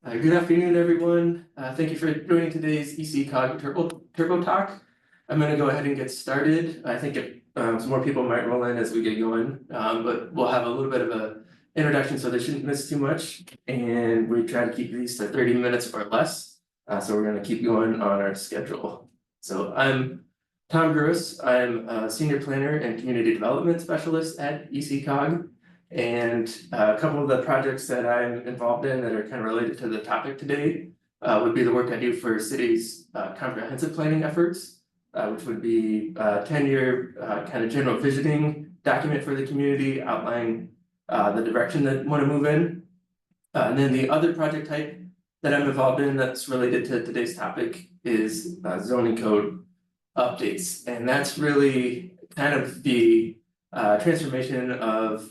Good afternoon, everyone. Thank you for joining today's ECOG Turbo Talk. I'm going to go ahead and get started. I think some more people might roll in as we get going, but we'll have a little bit of a introduction so they shouldn't miss too much. And we try to keep these to 30 minutes or less. So we're going to keep going on our schedule. So I'm Tom Gross. I'm a senior planner and community development specialist at ECOG. And a couple of the projects that I'm involved in that are kind of related to the topic today would be the work I do for cities' comprehensive planning efforts, which would be a 10-year kind of general visioning document for the community, outlining the direction that we want to move in. And then the other project type that I'm involved in that's related to today's topic is zoning code updates. And that's really kind of the transformation of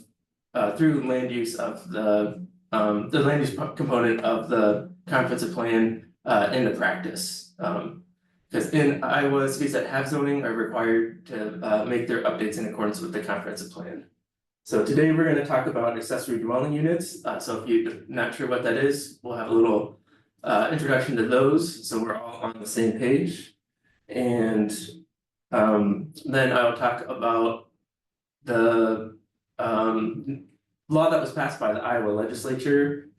through land use of the land use component of the comprehensive plan into practice. Because in Iowa, cities that have zoning are required to make their updates in accordance with the comprehensive plan. So today we're going to talk about accessory dwelling units. So if you're not sure what that is, we'll have a little introduction to those, so we're all on the same page. And then I'll talk about the law that was passed by the Iowa legislature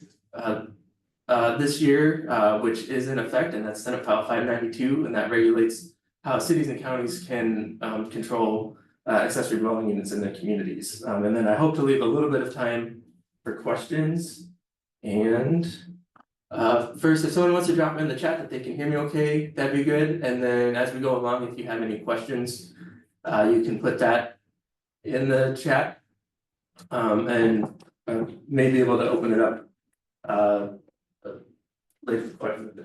this year, which is in effect, and that's Senate File 592, and that regulates how cities and counties can control accessory dwelling units in their communities. And then I hope to leave a little bit of time for questions. And first, if someone wants to drop in the chat that they can hear me okay, that'd be good. And then as we go along, if you have any questions, you can put that in the chat. And may be able to open it up later for questions.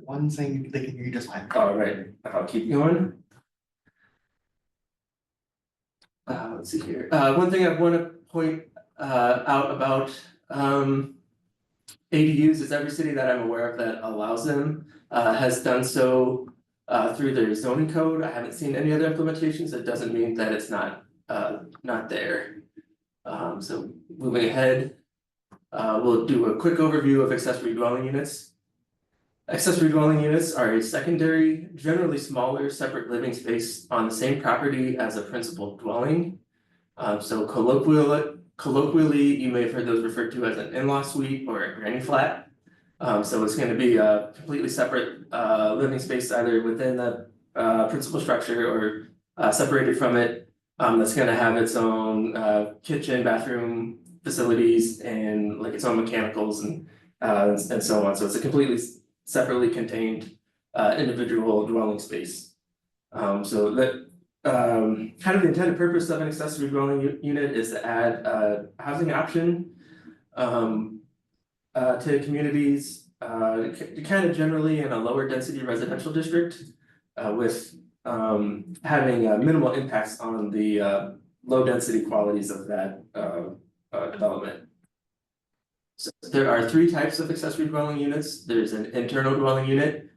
One thing they can hear you just fine. All right, I'll keep going. Let's see here. One thing I want to point out about ADUs is every city that I'm aware of that allows them has done so through their zoning code. I haven't seen any other implementations. That doesn't mean that it's not there. So moving ahead, we'll do a quick overview of accessory dwelling units. Accessory dwelling units are a secondary, generally smaller, separate living space on the same property as a principal dwelling. So colloquially, you may have heard those referred to as an in-law suite or a granny flat. So it's going to be a completely separate living space, either within the principal structure or separated from it. That's going to have its own kitchen, bathroom facilities, and like its own mechanicals and so on. So it's a completely separately contained individual dwelling space. So that kind of the intended purpose of an accessory dwelling unit is to add a housing option to communities, kind of generally in a lower density residential district, with having minimal impacts on the low density qualities of that development. So there are three types of accessory dwelling units. There's an internal dwelling unit,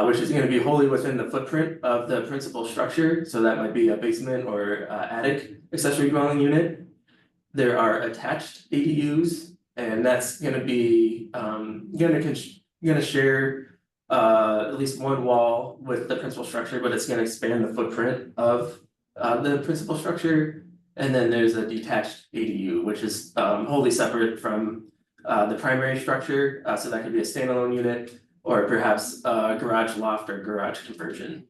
which is going to be wholly within the footprint of the principal structure. So that might be a basement or attic accessory dwelling unit. There are attached ADUs, and that's going to be going to share at least one wall with the principal structure, but it's going to expand the footprint of the principal structure. And then there's a detached ADU, which is wholly separate from the primary structure. So that could be a standalone unit, or perhaps a garage loft or garage conversion.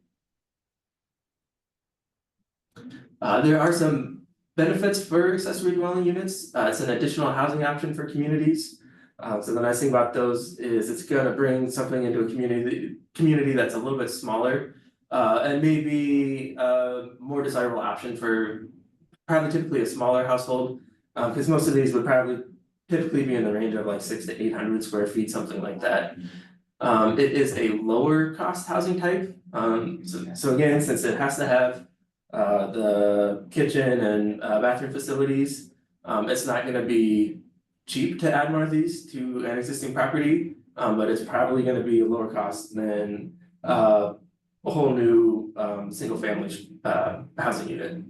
There are some benefits for accessory dwelling units. It's an additional housing option for communities. So the nice thing about those is it's going to bring something into a community that's a little bit smaller and maybe a more desirable option for probably typically a smaller household, because most of these would probably typically be in the range of like 600 to 800 square feet, something like that. It is a lower cost housing type. So again, since it has to have the kitchen and bathroom facilities, it's not going to be cheap to add one of these to an existing property, but it's probably going to be a lower cost than a whole new single family housing unit.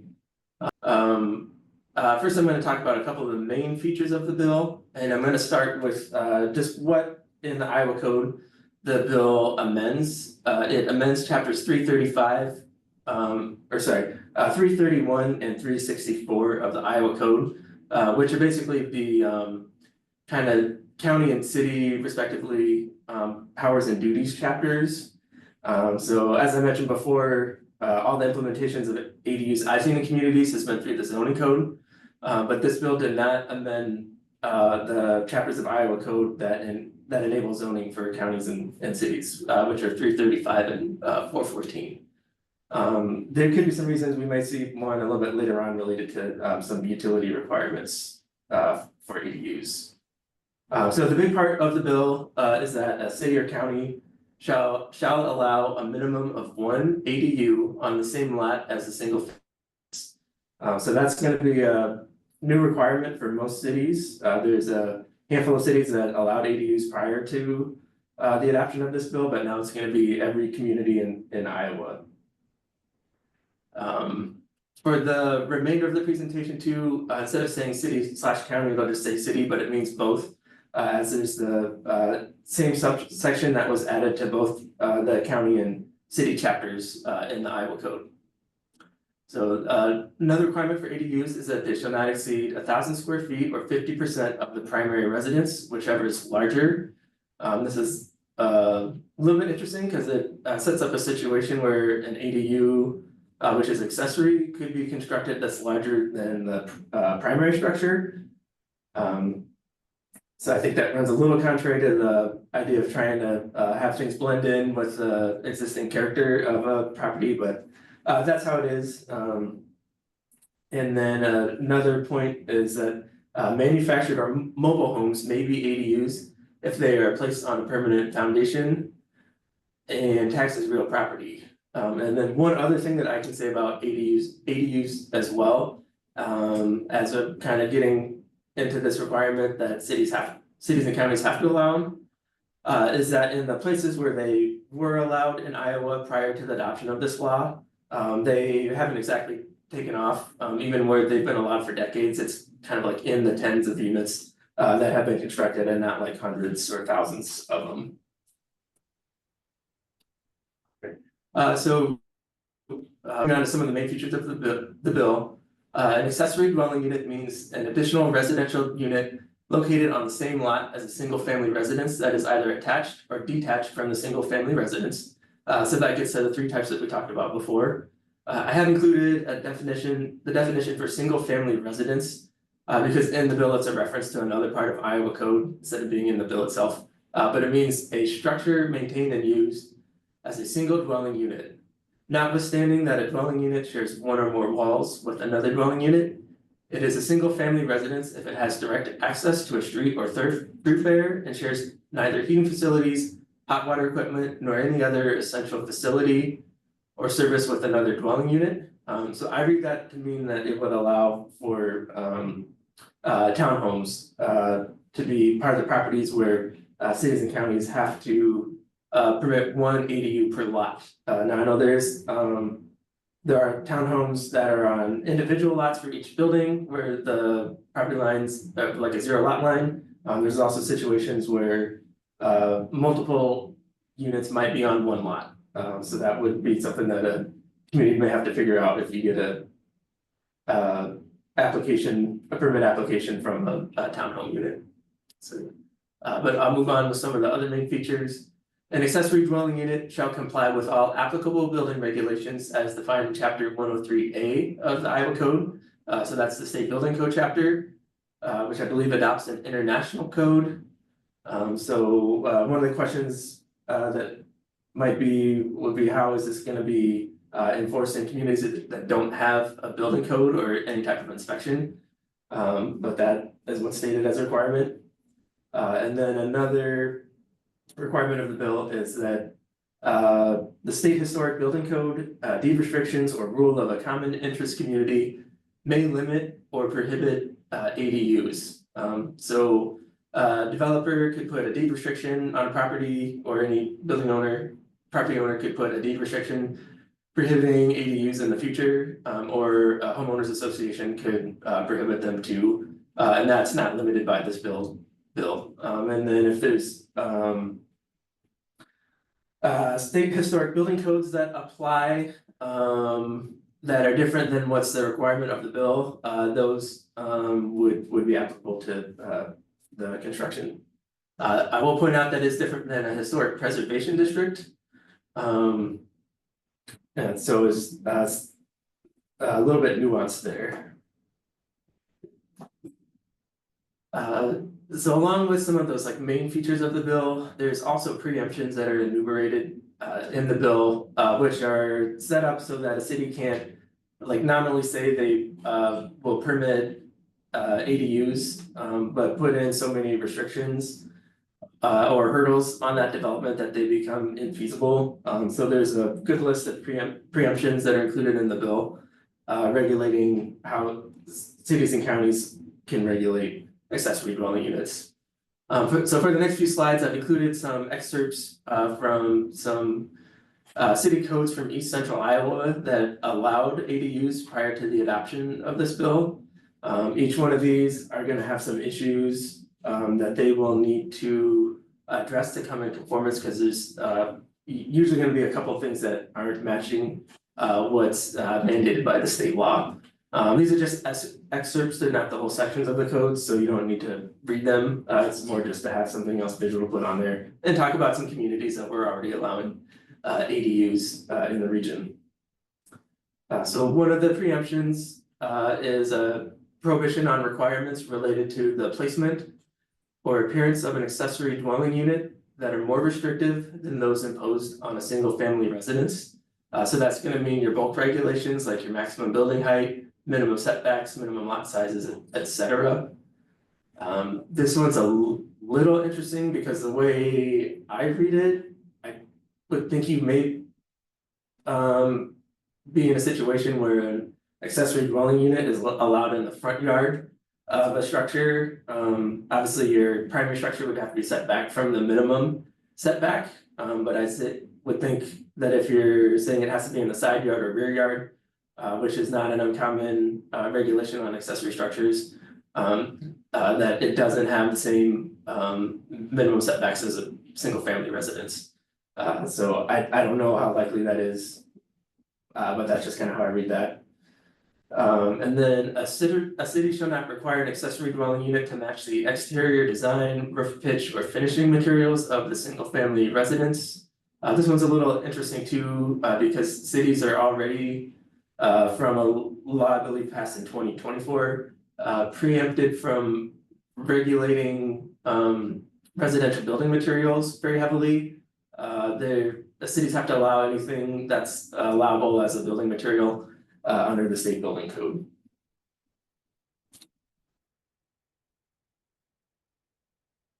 First, I'm going to talk about a couple of the main features of the bill, and I'm going to start with just what in the Iowa Code the bill amends. It amends chapters 335, 331 and 364 of the Iowa Code, which are basically the kind of county and city respectively powers and duties chapters. So as I mentioned before, all the implementations of ADUs I've seen in communities has been through the zoning code. But this bill did not amend the chapters of Iowa code that enable zoning for counties and cities, which are 335 and 414. There could be some reasons we might see one a little bit later on related to some utility requirements for ADUs. So the big part of the bill is that a city or county shall allow a minimum of one ADU on the same lot as a single. So that's going to be a new requirement for most cities. There's a handful of cities that allowed ADUs prior to the adoption of this bill, but now it's going to be every community in Iowa. For the remainder of the presentation too, instead of saying city/county, they'll just say city, but it means both. As there's the same subsection that was added to both the county and city chapters in the Iowa Code. So another requirement for ADUs is that they shall not exceed 1,000 square feet or 50% of the primary residence, whichever is larger. This is a little bit interesting because it sets up a situation where an ADU, which is accessory, could be constructed that's larger than the primary structure. So I think that runs a little contrary to the idea of trying to have things blend in with the existing character of a property, but that's how it is. And then another point is that manufactured or mobile homes may be ADUs if they are placed on a permanent foundation and taxed as real property. And then one other thing that I can say about ADUs as well, as a kind of getting into this requirement that cities and counties have to allow, is that in the places where they were allowed in Iowa prior to the adoption of this law, they haven't exactly taken off, even where they've been allowed for decades. It's kind of like in the tens of units that have been constructed and not like hundreds or thousands of them. So on to some of the main features of the bill. An accessory dwelling unit means an additional residential unit located on the same lot as a single family residence that is either attached or detached from the single family residence. So that gets to the three types that we talked about before. I have included the definition for single family residence, because in the bill it's a reference to another part of Iowa code instead of being in the bill itself. But it means a structure maintained and used as a single dwelling unit. Notwithstanding that a dwelling unit shares one or more walls with another dwelling unit, it is a single family residence if it has direct access to a street or thoroughfare and shares neither heating facilities, hot water equipment, nor any other essential facility or service with another dwelling unit. So I read that to mean that it would allow for townhomes to be part of the properties where cities and counties have to permit one ADU per lot. Now I know there are townhomes that are on individual lots for each building where the property lines are like a zero lot line. There's also situations where multiple units might be on one lot. So that would be something that a community may have to figure out if you get a permit application from a townhome unit. So, but I'll move on with some of the other main features. An accessory dwelling unit shall comply with all applicable building regulations as defined in chapter 103A of the Iowa Code. So that's the state building code chapter, which I believe adopts an international code. So one of the questions that would be how is this going to be enforced in communities that don't have a building code or any type of inspection? But that is what's stated as a requirement. And then another requirement of the bill is that the state historic building code, deed restrictions or rule of a common interest community may limit or prohibit ADUs. So developer could put a deed restriction on a property, or any building owner property owner could put a deed restriction prohibiting ADUs in the future, or a homeowners association could prohibit them too. And that's not limited by this bill. And then if there's state historic building codes that apply, that are different than what's the requirement of the bill, those would be applicable to the construction. I will point out that it's different than a historic preservation district. And so it's a little bit nuanced there. So along with some of those like main features of the bill, there's also preemptions that are enumerated in the bill, which are set up so that a city can't like nominally say they will permit ADUs, but put in so many restrictions or hurdles on that development that they become infeasible. So there's a good list of preemptions that are included in the bill, regulating how cities and counties can regulate accessory dwelling units. So for the next few slides, I've included some excerpts from some city codes from East Central Iowa that allowed ADUs prior to the adoption of this bill. Each one of these are going to have some issues that they will need to address to come in conformance, because there's usually going to be a couple of things that aren't matching what's mandated by the state law. These are just excerpts, they're not the whole sections of the code, so you don't need to read them. It's more just to have something else visual to put on there and talk about some communities that were already allowing ADUs in the region. So one of the preemptions is a prohibition on requirements related to the placement or appearance of an accessory dwelling unit that are more restrictive than those imposed on a single family residence. So that's going to mean your bulk regulations, like your maximum building height, minimum setbacks, minimum lot sizes, etc. This one's a little interesting because the way I read it, I would think you may be in a situation where an accessory dwelling unit is allowed in the front yard of a structure. Obviously your primary structure would have to be set back from the minimum setback, but I would think that if you're saying it has to be in the side yard or rear yard, which is not an uncommon regulation on accessory structures, that it doesn't have the same minimum setbacks as a single family residence. So I don't know how likely that is, but that's just kind of how I read that. And then a city shall not require an accessory dwelling unit to match the exterior design, roof pitch, or finishing materials of the single family residence. This one's a little interesting too, because cities are already, from a law I believe passed in 2024, preempted from regulating residential building materials very heavily. The cities have to allow anything that's allowable as a building material under the state building code.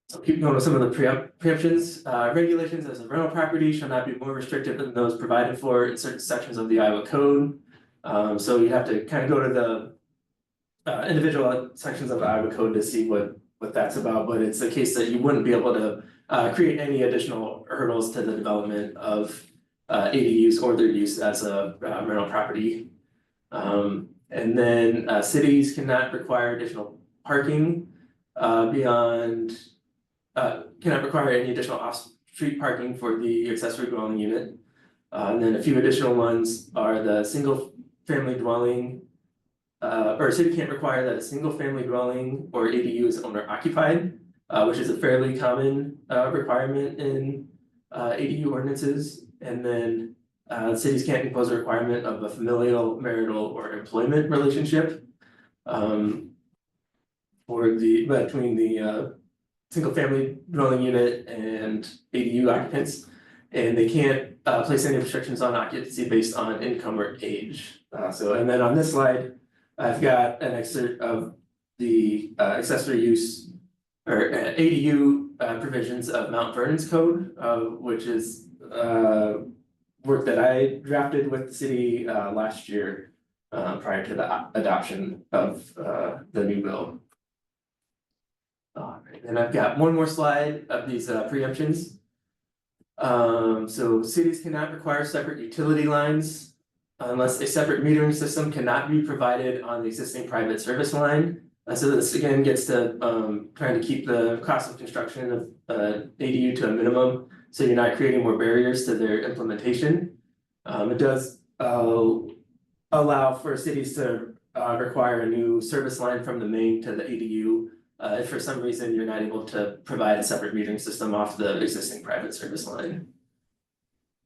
So keep going with some of the preemptions. Regulations as a rental property shall not be more restrictive than those provided for in certain sections of the Iowa code. So you have to kind of go to the individual sections of the Iowa code to see what that's about, but it's a case that you wouldn't be able to create any additional hurdles to the development of ADUs or their use as a rental property. And then cities cannot require additional parking beyond, cannot require any additional off-street parking for the accessory dwelling unit. And then a few additional ones are the single family dwelling, or a city can't require that a single family dwelling or ADU is owner occupied, which is a fairly common requirement in ADU ordinances. And then cities can't impose a requirement of a familial, marital, or employment relationship between the single family dwelling unit and ADU occupants. And they can't place any restrictions on occupancy based on income or age. And then on this slide, I've got an excerpt of the accessory use or ADU provisions of Mount Vernon's code, which is work that I drafted with the city last year prior to the adoption of the new bill. All right, and I've got one more slide of these preemptions. So cities cannot require separate utility lines unless a separate metering system cannot be provided on the existing private service line. So this again gets to trying to keep the cost of construction of ADU to a minimum, so you're not creating more barriers to their implementation. It does allow for cities to require a new service line from the main to the ADU. If for some reason you're not able to provide a separate metering system off the existing private service line.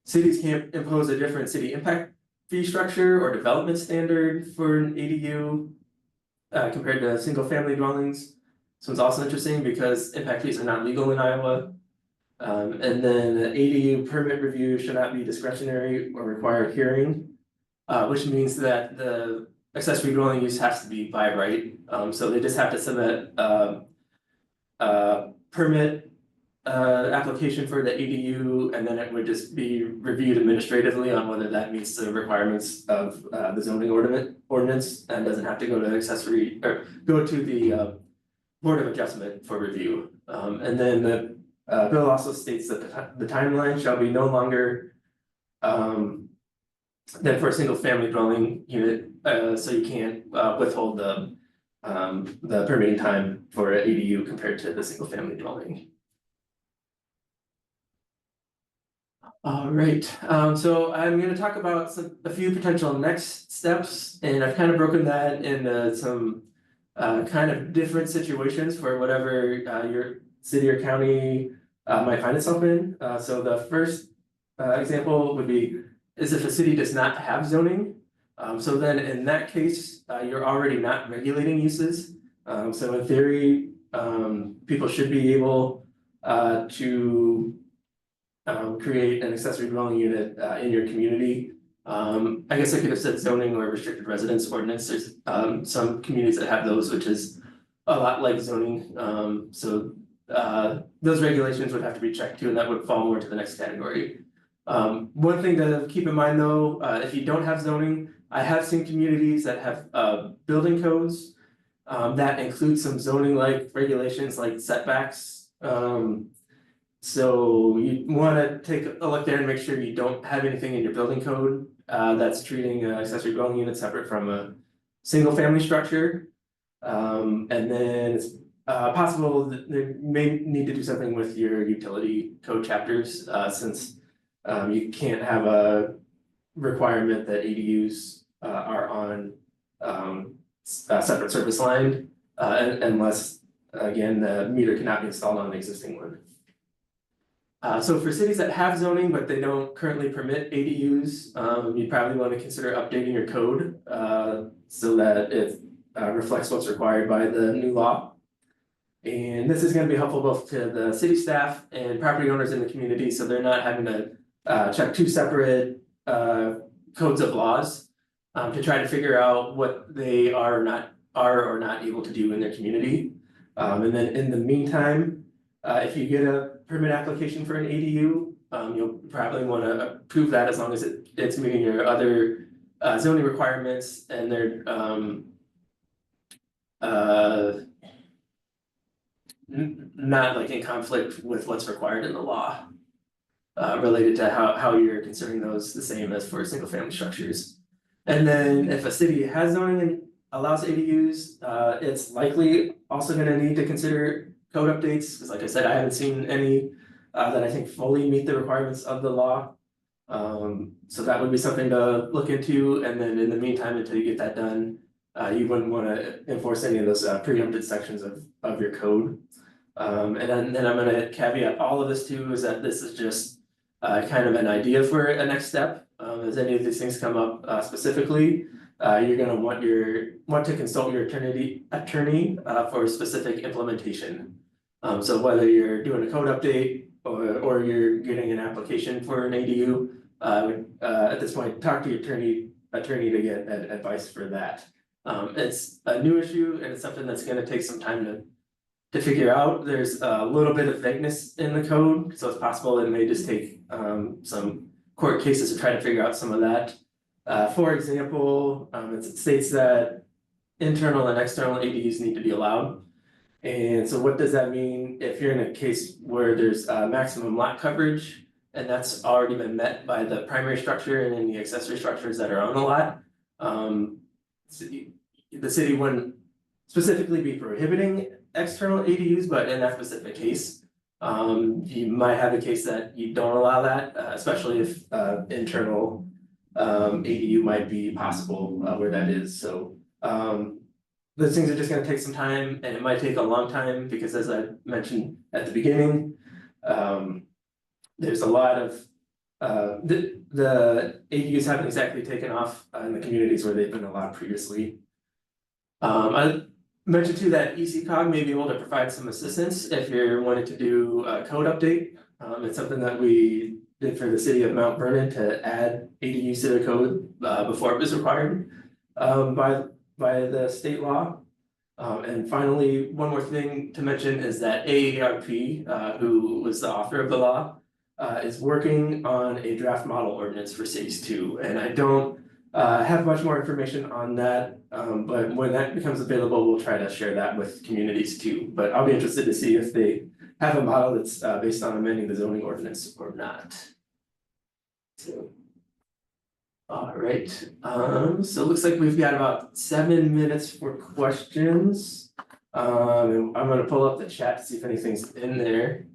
Cities can't impose a different city impact fee structure or development standard for an ADU compared to single family dwellings. This one's also interesting because impact fees are not legal in Iowa. And then the ADU permit review should not be discretionary or require a hearing, which means that the accessory dwelling use has to be by right. So they just have to submit permit application for the ADU, and then it would just be reviewed administratively on whether that meets the requirements of the zoning ordinance and doesn't have to go to accessory or go to the Board of Adjustment for review. And then the bill also states that the timeline shall be no longer than for a single family dwelling unit, so you can't withhold the permitting time for an ADU compared to the single family dwelling. All right, so I'm gonna talk about a few potential next steps, and I've kind of broken that into some kind of different situations for whatever your city or county might find itself in. So the first example would be is if a city does not have zoning. So then in that case, you're already not regulating uses. So in theory, people should be able to create an accessory dwelling unit in your community. I guess I could have said zoning or restricted residence ordinance. There's some communities that have those, which is a lot like zoning. So those regulations would have to be checked too, and that would fall more to the next category. One thing to keep in mind though, if you don't have zoning, I have seen communities that have building codes that include some zoning like regulations like setbacks. So you wanna take a look there and make sure you don't have anything in your building code that's treating an accessory dwelling unit separate from a single family structure. And then it's possible that they may need to do something with your utility code chapters since you can't have a requirement that ADUs are on a separate service line unless, again, the meter cannot be installed on an existing one. So for cities that have zoning, but they don't currently permit ADUs, you probably want to consider updating your code so that it reflects what's required by the new law. And this is going to be helpful both to the city staff and property owners in the community, so they're not having to check two separate codes of laws to try to figure out what they are or not able to do in their community. And then in the meantime, if you get a permit application for an ADU, you'll probably want to approve that as long as it's meeting your other zoning requirements and they're not like in conflict with what's required in the law related to how you're considering those the same as for single family structures. And then if a city has zoning and allows ADUs, it's likely also going to need to consider code updates, because like I said, I haven't seen any that I think fully meet the requirements of the law. So that would be something to look into, and then in the meantime, until you get that done, you wouldn't want to enforce any of those preempted sections of your code. And then I'm going to caveat all of this too, is that this is just kind of an idea for a next step. As any of these things come up specifically, you're going to want to consult your attorney for specific implementation. So whether you're doing a code update or you're getting an application for an ADU, I would at this point talk to your attorney to get advice for that. It's a new issue and it's something that's going to take some time to figure out. There's a little bit of vagueness in the code, so it's possible it may just take some court cases to try to figure out some of that. For example, it states that internal and external ADUs need to be allowed. And so what does that mean if you're in a case where there's maximum lot coverage and that's already been met by the primary structure and any accessory structures that are on the lot. The city wouldn't specifically be prohibiting external ADUs, but in that specific case, you might have a case that you don't allow that, especially if internal ADU might be possible where that is, so those things are just gonna take some time, and it might take a long time, because as I mentioned at the beginning, there's a lot of the ADUs haven't exactly taken off in the communities where they've been allowed previously. I mentioned too that ECOG may be able to provide some assistance if you're wanting to do a code update. It's something that we did for the city of Mount Vernon to add ADUs to the code before it was required by the state law. And finally, one more thing to mention is that AARP, who was the author of the law, is working on a draft model ordinance for cities too, and I don't have much more information on that, but when that becomes available, we'll try to share that with communities too. But I'll be interested to see if they have a model that's based on amending the zoning ordinance or not. So. All right, so it looks like we've got about 7 minutes for questions. And I'm gonna pull up the chat to see if anything's in there.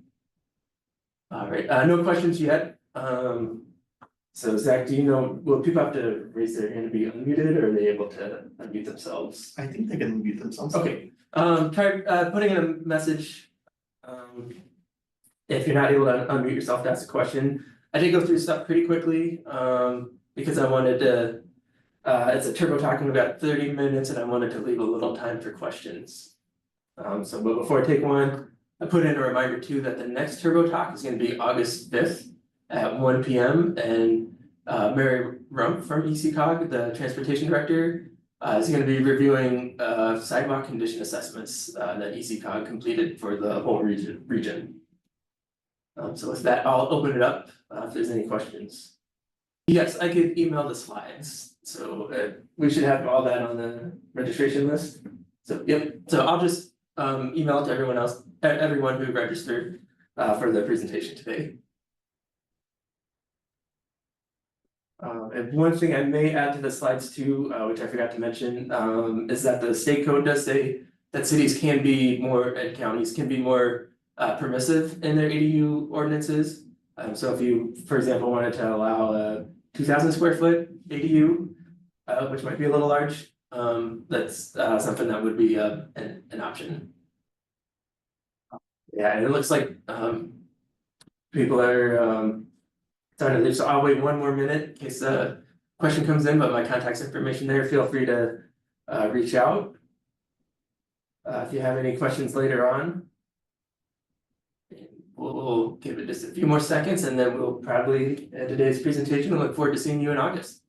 All right, no questions yet. So Zach, do you know, will people have to raise their hand to be unmuted, or are they able to unmute themselves? I think they can mute themselves. Okay, try putting in a message. If you're not able to unmute yourself to ask a question. I did go through stuff pretty quickly, because I wanted to, it's a turbo talk and we've got 30 minutes and I wanted to leave a little time for questions. But before I take one, I put in a reminder too that the next turbo talk is gonna be August 5th at 1 p.m. And Mary Rump from ECOG, the transportation director, is gonna be reviewing sidewalk condition assessments that ECOG completed for the whole region. So with that, I'll open it up if there's any questions. Yes, I could email the slides, so we should have all that on the registration list. So, yep, so I'll just email it to everyone else, everyone who registered for the presentation today. And one thing I may add to the slides too, which I forgot to mention, is that the state code does say that cities can be more, and counties can be more permissive in their ADU ordinances. So if you, for example, wanted to allow a 2,000 square foot ADU, which might be a little large, that's something that would be an option. Yeah, and it looks like people are starting to, so I'll wait one more minute in case a question comes in, but my contact information there, feel free to reach out if you have any questions later on. We'll give it just a few more seconds and then we'll probably end today's presentation and look forward to seeing you in August.